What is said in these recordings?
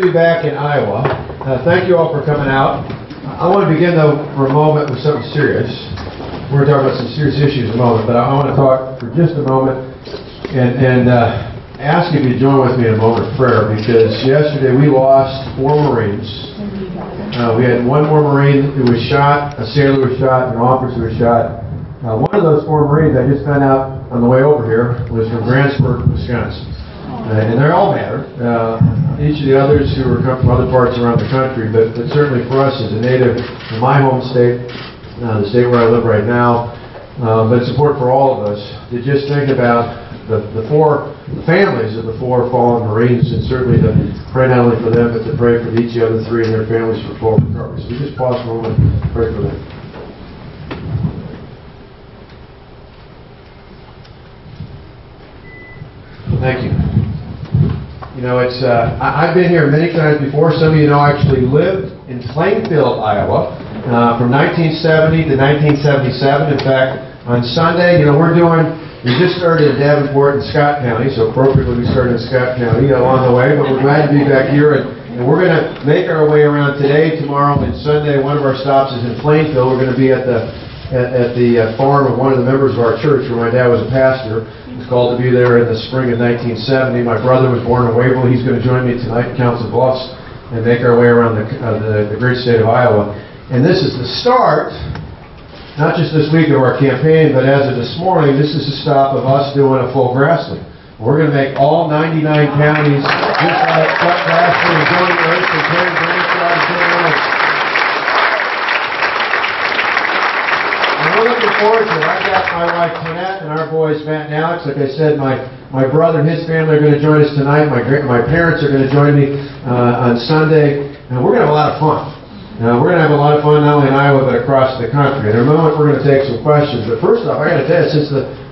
to be back in Iowa. Thank you all for coming out. I want to begin, though, for a moment with something serious. We're going to talk about some serious issues in a moment, but I want to talk for just a moment and ask if you join with me in a moment of prayer, because yesterday we lost 4 Marines. We had 1 more Marine who was shot, a sailor was shot, and an officer was shot. One of those 4 Marines, I just found out on the way over here, was from Grantsburg, Wisconsin. And they all matter. Each of the others who are come from other parts around the country, but certainly for us as a native in my home state, the state where I live right now, but it's important for all of us to just think about the families of the 4 fallen Marines, and certainly to pray not only for them, but to pray for each of the other 3 and their families for full recovery. So we just pause for a moment and pray for them. Thank you. You know, it's I've been here many times before. Some of you know I actually lived in Plainfield, Iowa, from 1970 to 1977. In fact, on Sunday, you know, we just started in Davenport and Scott County, so appropriately we started in Scott County along the way, but we're glad to be back here, and we're going to make our way around today, tomorrow, and Sunday. One of our stops is in Plainfield. We're going to be at the farm of one of the members of our church where my dad was a pastor. He was called to be there in the spring of 1970. My brother was born in Waverly. He's going to join me tonight in Council Bluffs and make our way around the great state of Iowa. And this is the start, not just this week of our campaign, but as of this morning, this is the stop of us doing a full Grassley. We're going to make all 99 counties just like Chuck Grassley and Johnny Earth and Terry Branshaw and Tim Lawrence. And we're looking forward to it. I've got my wife Jeanette and our boys Matt and Alex. Like I said, my brother and his family are going to join us tonight. My parents are going to join me on Sunday. And we're going to have a lot of fun. We're going to have a lot of fun not only in Iowa but across the country. In a moment we're going to take some questions. But first off, I got to tell you,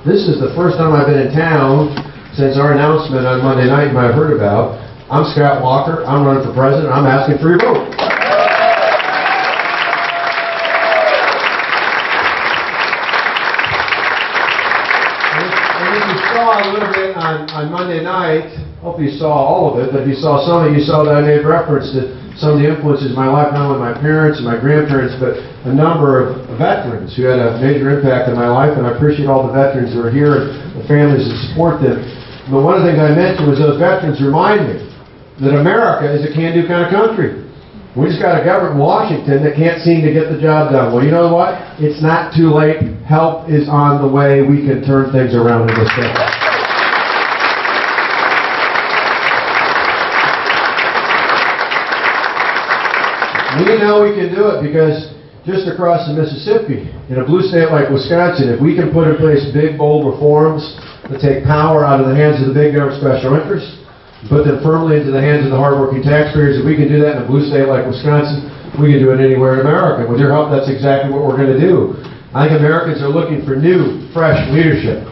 this is the first time I've been in town since our announcement on Monday night you might have heard about. I'm Scott Walker. I'm running for president. I'm asking for your vote. And if you saw a little bit on Monday night, hopefully you saw all of it, but if you saw some of it, you saw that I made reference to some of the influences in my life, not only my parents and my grandparents, but a number of veterans who had a major impact on my life, and I appreciate all the veterans who are here and the families that support them. But one of the things I mentioned was those veterans remind me that America is a can-do kind of country. We just got a government in Washington that can't seem to get the job done. Well, you know what? It's not too late. Help is on the way. We can turn things around in this state. We know we can do it because just across the Mississippi, in a blue state like Wisconsin, if we can put in place big, bold reforms that take power out of the hands of the big government special interests, put them firmly into the hands of the hardworking taxpayers, if we can do that in a blue state like Wisconsin, we can do it anywhere in America. With your help, that's exactly what we're going to do. I think Americans are looking for new, fresh leadership.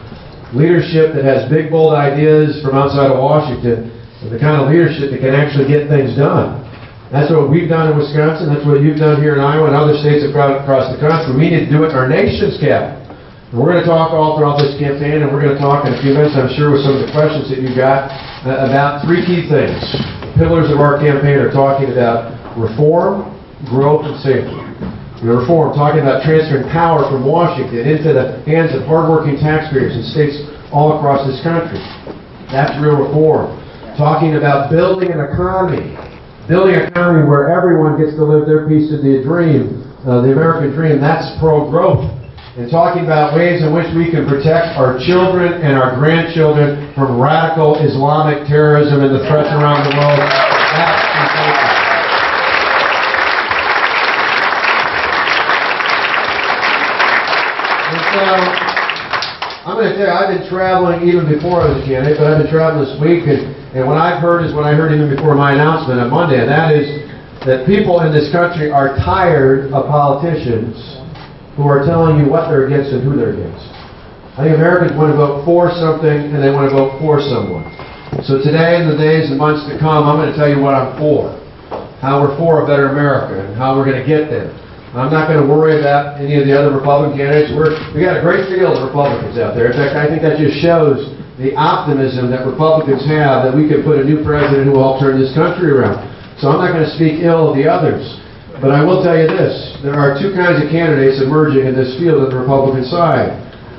Leadership that has big, bold ideas from outside of Washington, and the kind of leadership that can actually get things done. That's what we've done in Wisconsin. That's what you've done here in Iowa and other states across the country. We need to do it in our nation's capital. And we're going to talk all throughout this campaign, and we're going to talk in a few minutes, I'm sure, with some of the questions that you got about 3 key things. The pillars of our campaign are talking about reform, growth, and safety. Reform, talking about transferring power from Washington into the hands of hardworking taxpayers in states all across this country. That's real reform. Talking about building an economy. Building an economy where everyone gets to live their piece of the dream, the American dream. That's pro-growth. And talking about ways in which we can protect our children and our grandchildren from radical Islamic terrorism and the threats around the world. That's important. And so, I'm going to tell you, I've been traveling even before I was a candidate, but I've been traveling this week, and what I've heard is what I heard even before my announcement on Monday, and that is that people in this country are tired of politicians who are telling you what they're against and who they're against. I think Americans want to vote for something, and they want to vote for someone. So today, in the days and months to come, I'm going to tell you what I'm for, how we're for a better America, and how we're going to get there. I'm not going to worry about any of the other Republican candidates. We got a great field of Republicans out there. In fact, I think that just shows the optimism that Republicans have that we can put a new president who will help turn this country around. So I'm not going to speak ill of the others. But I will tell you this, there are two kinds of candidates emerging in this field on the Republican side.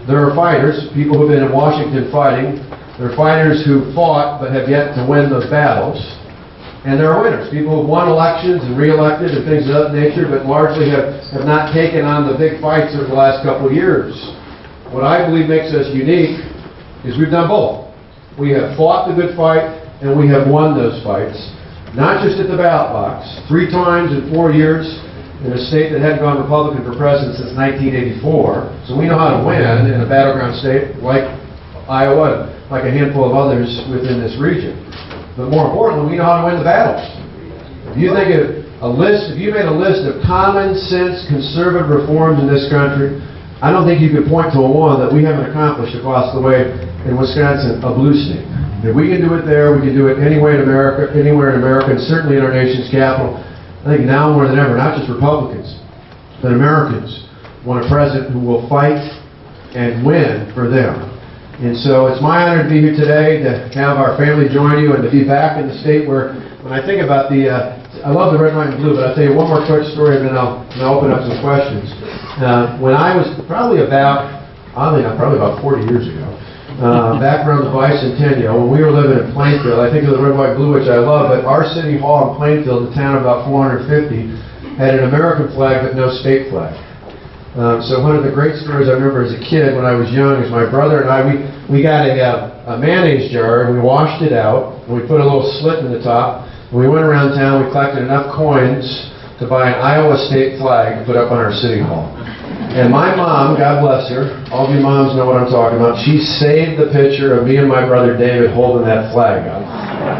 There are fighters, people who have been in Washington fighting. There are fighters who fought but have yet to win those battles. And there are winners, people who have won elections and re-elected and things of that nature, but largely have not taken on the big fights over the last couple of years. What I believe makes us unique is we've done both. We have fought the good fight and we have won those fights. Not just at the ballot box, 3 times in 4 years in a state that hadn't gone Republican for president since 1984. So we know how to win in a battleground state like Iowa, like a handful of others within this region. But more importantly, we know how to win the battles. If you think of a list, if you made a list of common sense conservative reforms in this country, I don't think you could point to one that we haven't accomplished across the way in Wisconsin, a blue state. If we can do it there, we can do it anywhere in America, and certainly in our nation's capital. I think now more than ever, not just Republicans, but Americans want a president who will fight and win for them. And so it's my honor to be here today, to have our family join you, and to be back in the state where, when I think about the, I love the red, white, and blue, but I'll tell you one more quick story, and then I'll open up some questions. When I was probably about 40 years ago, back around the bicentennial, when we were living in Plainfield, I think of the red, white, blue, which I love, but our city hall in Plainfield, a town of about 450, had an American flag but no state flag. So one of the great stories I remember as a kid when I was young is my brother and I, we got a mayonnaise jar and we washed it out, and we put a little slit in the top, and we went around town, we collected enough coins to buy an Iowa state flag to put up on our city hall. And my mom, God bless her, all of you moms know what I'm talking about, she saved the picture of me and my brother David holding that flag up.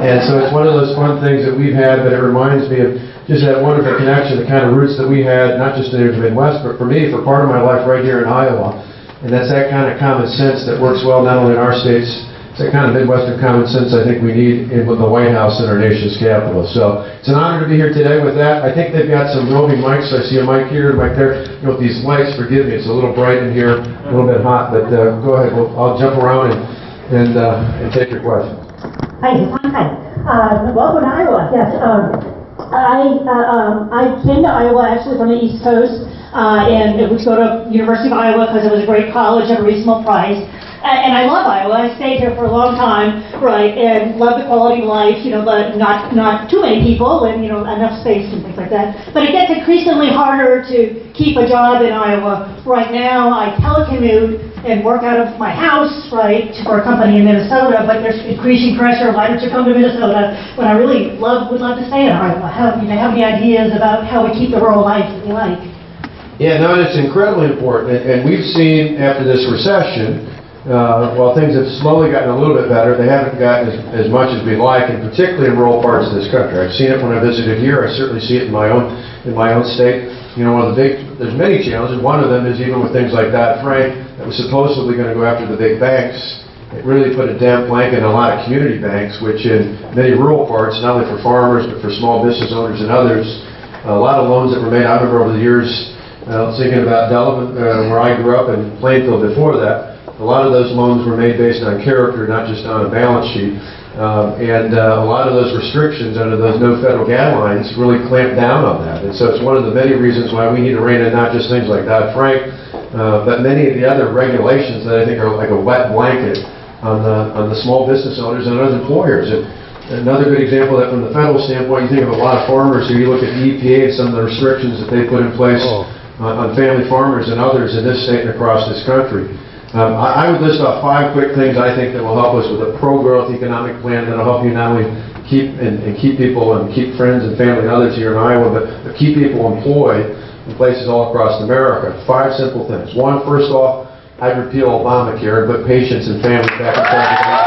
And so it's one of those fun things that we've had, but it reminds me of just that wonderful connection, the kind of roots that we had, not just in the Midwest, but for me, for part of my life right here in Iowa. And that's that kind of common sense that works well not only in our states, it's that kind of Midwestern common sense I think we need in the White House in our nation's capital. So it's an honor to be here today with that. I think they've got some roving mics. I see a mic here, a mic there. You know, with these lights, forgive me, it's a little bright in here, a little bit hot, but go ahead. I'll jump around and take your questions. Hi. Welcome to Iowa. Yes. I came to Iowa actually from the East Coast, and we go to University of Iowa because it was a great college at a reasonable price. And I love Iowa. I stayed here for a long time, right, and love the quality of life, you know, but not too many people and, you know, enough space and things like that. But it gets increasingly harder to keep a job in Iowa. Right now, I telecommute and work out of my house, right, for a company in Minnesota, but there's increasing pressure. Why don't you come to Minnesota when I really would love to stay in Iowa? Have any ideas about how we keep the rural life that we like? Yeah, no, it's incredibly important. And we've seen after this recession, while things have slowly gotten a little bit better, they haven't gotten as much as we'd like, and particularly in rural parts of this country. I've seen it when I visited here. I certainly see it in my own state. You know, there's many challenges. One of them is even with things like Dodd-Frank that was supposedly going to go after the big banks. It really put a damp blanket on a lot of community banks, which in many rural parts, not only for farmers but for small business owners and others, a lot of loans that were made. I remember over the years, thinking about Delavan, where I grew up, in Plainfield before that. A lot of those loans were made based on character, not just on a balance sheet. And a lot of those restrictions under those no federal guidelines really clamped down on that. And so it's one of the many reasons why we need to rein in not just things like Dodd-Frank, but many of the other regulations that I think are like a wet blanket on the small business owners and other employers. And another good example of that from the federal standpoint, you think of a lot of farmers who you look at the EPA and some of the restrictions that they put in place on family farmers and others in this state and across this country. I would list off 5 quick things I think that will help us with a pro-growth economic plan that will help you not only keep people and keep friends and family and others here in Iowa, but keep people employed in places all across America. 5 simple things. 1, first off, I'd repeal Obamacare and put patients and families back in charge of health.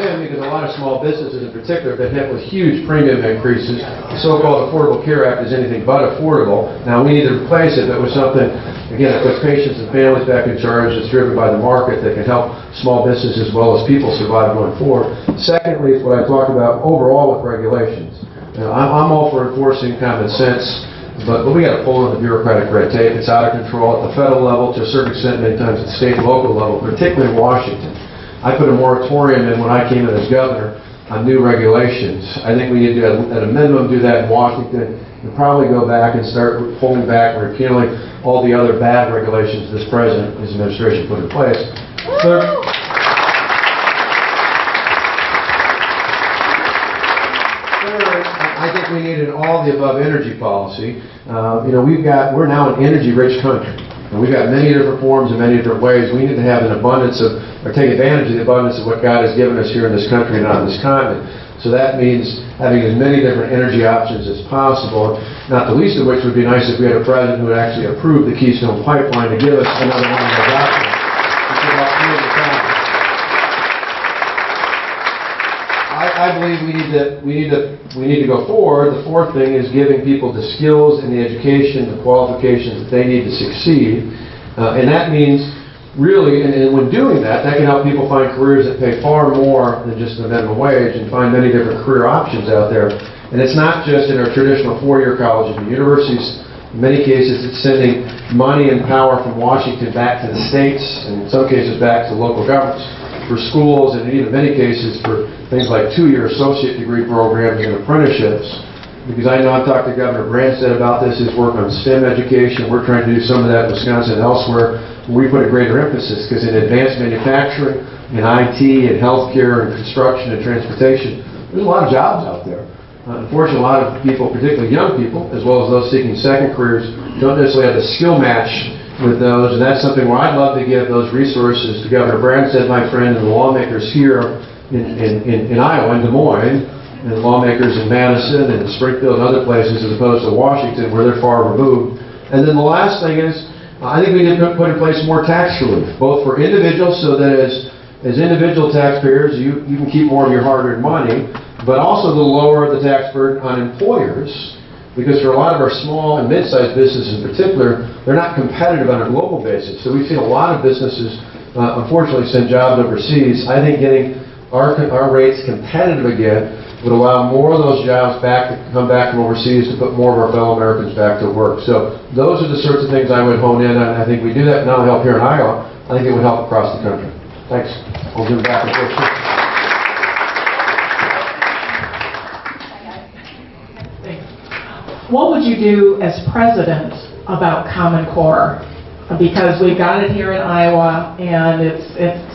Because a lot of small businesses in particular have been hit with huge premium increases. The so-called Affordable Care Act is anything but affordable. Now we need to replace it, but with something, again, that puts patients and families back in charge, that's driven by the market, that can help small businesses as well as people survive going forward. Secondly, is what I talked about overall with regulations. I'm all for enforcing common sense But we got to pull in the bureaucratic red tape. It's out of control at the federal level, to a certain extent, many times at the state and local level, particularly in Washington. I put a moratorium in when I came in as governor on new regulations. I think we need to, at a minimum, do that in Washington, and probably go back and start pulling back and repealing all the other bad regulations this president and his administration put in place. Third, I think we need an all-the-above energy policy. We're now an energy-rich country, and we've got many different forms in many different ways. We need to have an abundance of, or take advantage of the abundance of what God has given us here in this country and on this continent. So that means having as many different energy options as possible, not the least of which would be nice if we had a president who would actually approve the Keystone Pipeline to give us another one of those options. I believe we need to go forward. The fourth thing is giving people the skills and the education, the qualifications that they need to succeed. And that means really, and when doing that, that can help people find careers that pay far more than just the minimum wage, and find many different career options out there. And it's not just in our traditional four-year colleges and universities. In many cases, it's sending money and power from Washington back to the states, and in some cases back to local governments, for schools, and even in many cases for things like two-year associate degree programs and apprenticeships. Because I know I've talked to Governor Branstad about this, his work on STEM education. We're trying to do some of that in Wisconsin and elsewhere. We put a greater emphasis, because in advanced manufacturing, in IT, in healthcare, and construction, and transportation, there's a lot of jobs out there. Unfortunately, a lot of people, particularly young people, as well as those seeking second careers, don't necessarily have the skill match with those, and that's something where I'd love to give those resources to Governor Branstad, my friend, and the lawmakers here in Iowa, in Des Moines, and lawmakers in Madison and Springfield and other places, as opposed to Washington, where they're far removed. And then the last thing is, I think we need to put in place more tax relief, both for individuals, so that as individual taxpayers, you can keep more of your hard-earned money, but also to lower the tax burden on employers, because for a lot of our small and mid-sized businesses in particular, they're not competitive on a global basis. So we've seen a lot of businesses, unfortunately, send jobs overseas. I think getting our rates competitive again would allow more of those jobs to come back from overseas, to put more of our fellow Americans back to work. So those are the sorts of things I would hone in on. I think we do that not only help here in Iowa, I think it would help across the country. Thanks. I'll give it back and forth. What would you do as president about Common Core? Because we've got it here in Iowa, and it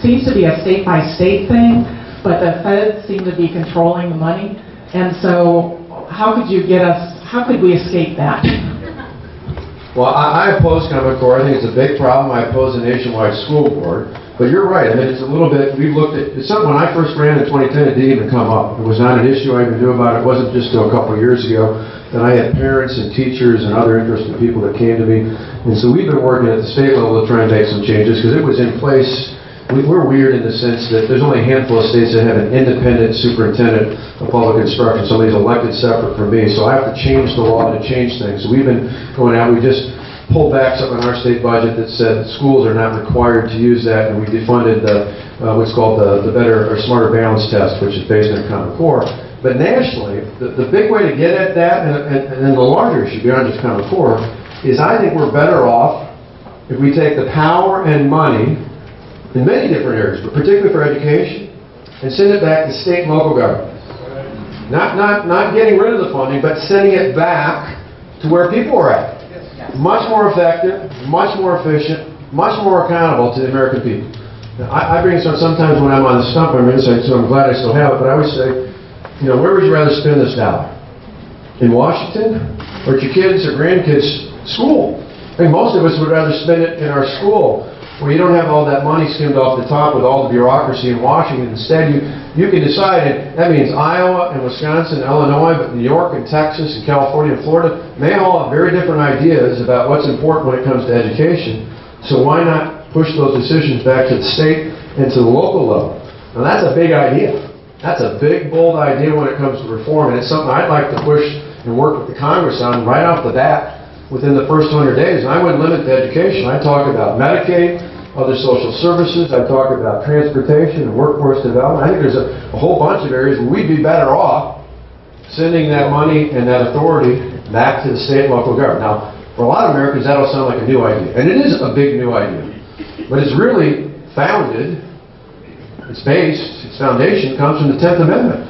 seems to be a state-by-state thing, but the feds seem to be controlling the money. And so how could we escape that? Well, I oppose Common Core. I think it's a big problem. I oppose a nationwide school board. But you're right. I mean, it's a little bit, we've looked at, it's something when I first ran in 2010, it didn't even come up. It was not an issue I even knew about. It wasn't just until a couple of years ago that I had parents and teachers and other interested people that came to me. And so we've been working at the state level to try and make some changes, because it was in place. We're weird in the sense that there's only a handful of states that have an independent superintendent of public instruction. Somebody's elected separate from me. So I have to change the law to change things. So we've been going out. We just pulled back something in our state budget that said schools are not required to use that, and we defunded what's called the Better or Smarter Balance Test, which is based on Common Core. But nationally, the big way to get at that, and then the larger issue beyond just Common Core, is I think we're better off if we take the power and money in many different areas, but particularly for education, and send it back to state and local governments. Not getting rid of the funding, but sending it back to where people are at. Much more effective, much more efficient, much more accountable to the American people. Now, I bring this up sometimes when I'm on the stump, I'm inside, so I'm glad I still have it, but I always say, where would you rather spend this dollar? In Washington? Or at your kids' or grandkids' school? I think most of us would rather spend it in our school, where you don't have all that money skimmed off the top with all the bureaucracy in Washington. Instead, you can decide, and that means Iowa and Wisconsin and Illinois, but New York and Texas and California and Florida may all have very different ideas about what's important when it comes to education. So why not push those decisions back to the state and to the local level? Now that's a big idea. That's a big, bold idea when it comes to reform, and it's something I'd like to push and work with the Congress on right off the bat within the first 100 days. And I wouldn't limit to education. I talk about Medicaid, other social services. I talk about transportation and workforce development. I think there's a whole bunch of areas where we'd be better off sending that money and that authority back to the state and local government. Now, for a lot of Americans, that'll sound like a new idea. And it is a big new idea. But it's really founded, its foundation comes from the 10th Amendment,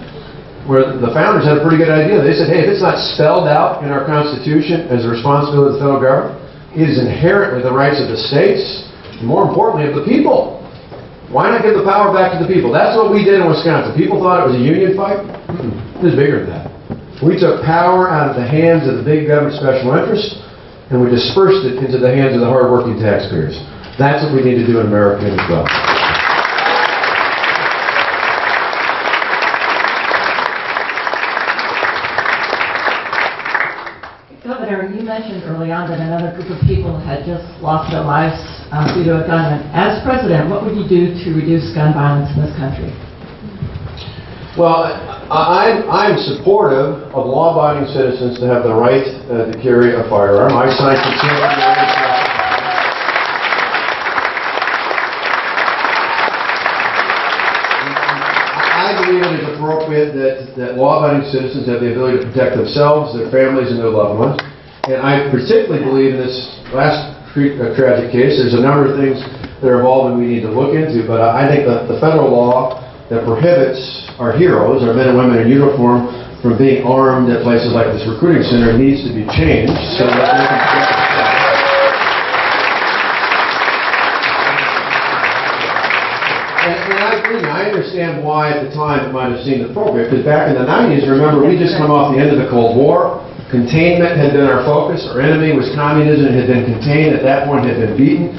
where the founders had a pretty good idea. They said, hey, if it's not spelled out in our Constitution as a responsibility of the federal government, it is inherently the rights of the states, and more importantly, of the people. Why not give the power back to the people? That's what we did in Wisconsin. People thought it was a union fight. It was bigger than that. We took power out of the hands of the big government special interests, and we dispersed it into the hands of the hardworking taxpayers. That's what we need to do in America as well. Governor, you mentioned early on that another group of people had just lost their lives due to a gunman. As president, what would you do to reduce gun violence in this country? Well, I'm supportive of law-abiding citizens to have the right to carry a firearm. I signed consent. I believe it is appropriate that law-abiding citizens have the ability to protect themselves, their families, and their loved ones. And I particularly believe in this last tragic case, there's a number of things that are involved and we need to look into, but I think that the federal law that prohibits our heroes, our men and women in uniform, from being armed at places like this recruiting center needs to be changed so that we can protect and I agree. I understand why at the time it might have seemed appropriate, because back in the 90s, remember, we just come off the end of the Cold War. Containment had been our focus. Our enemy was communism, had been contained, at that point had been beaten.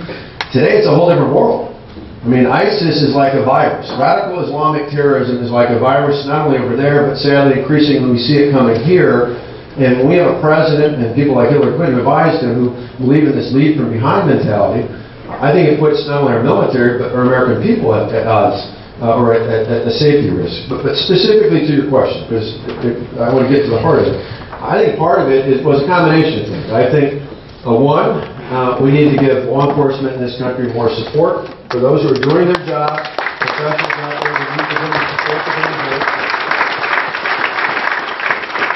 Today it's a whole different world. I mean, ISIS is like a virus. Radical Islamic terrorism is like a virus, not only over there, but sadly, increasingly, we see it coming here. And when we have a president and people like Hillary Clinton who advised him, who believe in this lead from behind mentality, I think it puts not only our military, but our American people at odds, or at a safety risk. But specifically to your question, because I want to get to the heart of it, I think part of it was a combination of things. I think, one, we need to give law enforcement in this country more support for those who are doing their job, professionals out there, we need to give them support for them to do.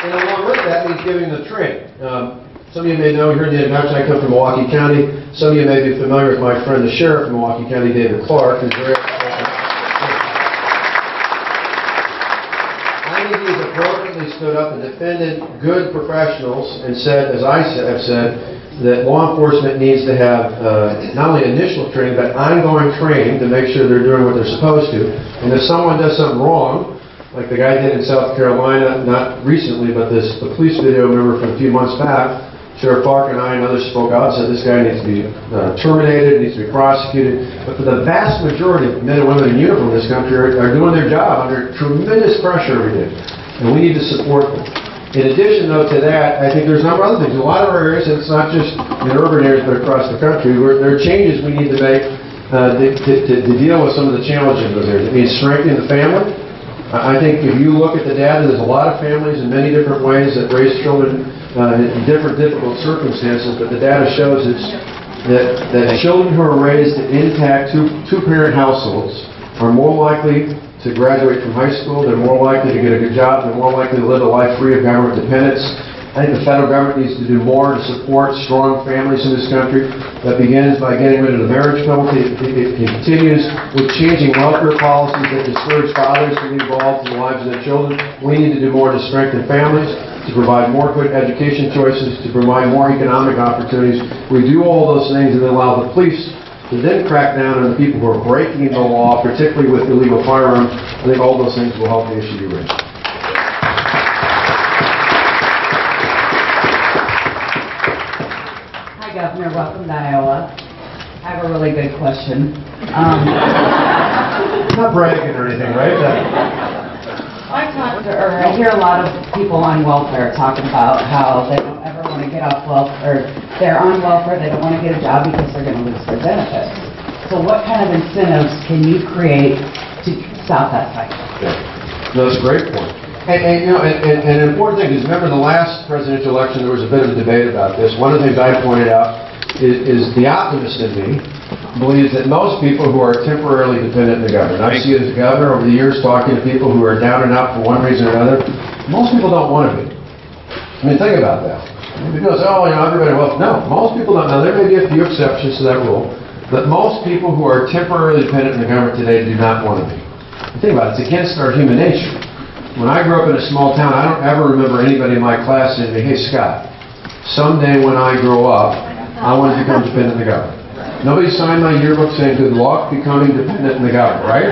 And along with that means giving them training. Some of you may know here in the introduction, I come from Milwaukee County. Some of you may be familiar with my friend, the sheriff from Milwaukee County, David Clark, who's very appropriately stood up and defended good professionals and said, as I have said, that law enforcement needs to have not only initial training, but ongoing training to make sure they're doing what they're supposed to. And if someone does something wrong, like the guy did in South Carolina, not recently, but the police video, remember, from a few months back, Sheriff Clark and I and others spoke out and said this guy needs to be terminated, needs to be prosecuted. But for the vast majority of men and women in uniform in this country are doing their job under tremendous pressure every day. And we need to support them. In addition, though, to that, I think there's a number of other things. A lot of our areas, and it's not just in urban areas, but across the country, where there are changes we need to make to deal with some of the challenges in those areas. It means strengthening the family. I think if you look at the data, there's a lot of families in many different ways that raise children in different difficult circumstances, but the data shows that children who are raised in intact two-parent households are more likely to graduate from high school, they're more likely to get a good job, they're more likely to live a life free of government dependence. I think the federal government needs to do more to support strong families in this country. That begins by getting rid of the marriage penalty. It continues with changing welfare policies that discourage fathers from being involved in the lives of their children. We need to do more to strengthen families, to provide more good education choices, to provide more economic opportunities. We do all those things and then allow the police to then crack down on the people who are breaking the law, particularly with illegal firearms. I think all those things will help the issue be raised. Hi, Governor. Welcome to Iowa. I have a really good question. Not bragging or anything, right? I hear a lot of people on welfare talking about how they don't ever want to get off welfare, or they're on welfare, they don't want to get a job because they're going to lose their benefits. So what kind of incentives can you create to stop that cycle? Yeah. No, that's a great point. And an important thing is, remember the last presidential election, there was a bit of a debate about this. One of the things I pointed out is the optimist in me believes that most people who are temporarily dependent on the government, I see it as a governor over the years talking to people who are down and out for one reason or another, most people don't want to be. I mean, think about that. People say, oh, everybody, well, no, most people don't. Now, there may be a few exceptions to that rule, but most people who are temporarily dependent on the government today do not want to be. Think about it, it's against our human nature. When I grew up in a small town, I don't ever remember anybody in my class saying to me, hey, Scott, someday when I grow up, I want to become dependent on the government. Nobody signed my yearbook saying, good luck becoming dependent on the government, right?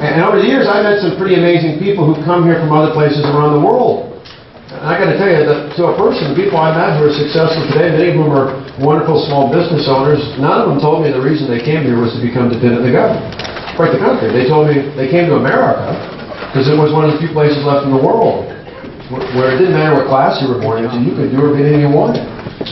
And over the years, I've met some pretty amazing people who come here from other places around the world. And I got to tell you that to a person, the people I met who are successful today, many of whom are wonderful small business owners, none of them told me the reason they came here was to become dependent on the government. Quite the contrary. They told me they came to America because it was one of the few places left in the world where it didn't matter what class you were born into, you could do everything you wanted.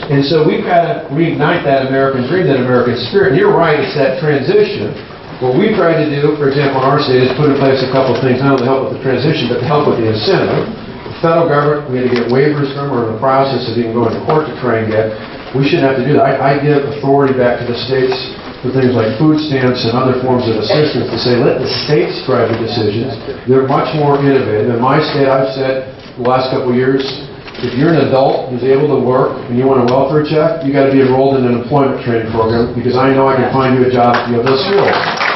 And so we've got to reignite that American dream, that American spirit. And you're right, it's that transition. What we try to do, for example, in our state, is put in place a couple of things, not only to help with the transition, but to help with the incentive. The federal government, we had to get waivers from, or in the process of even going to court to try and get. We shouldn't have to do that. I give authority back to the states for things like food stamps and other forms of assistance to say, let the states drive the decisions. They're much more innovative. In my state, I've said the last couple of years, if you're an adult who's able to work and you want a welfare check, you got to be enrolled in an employment training program because I know I can find you a job if you have those skills.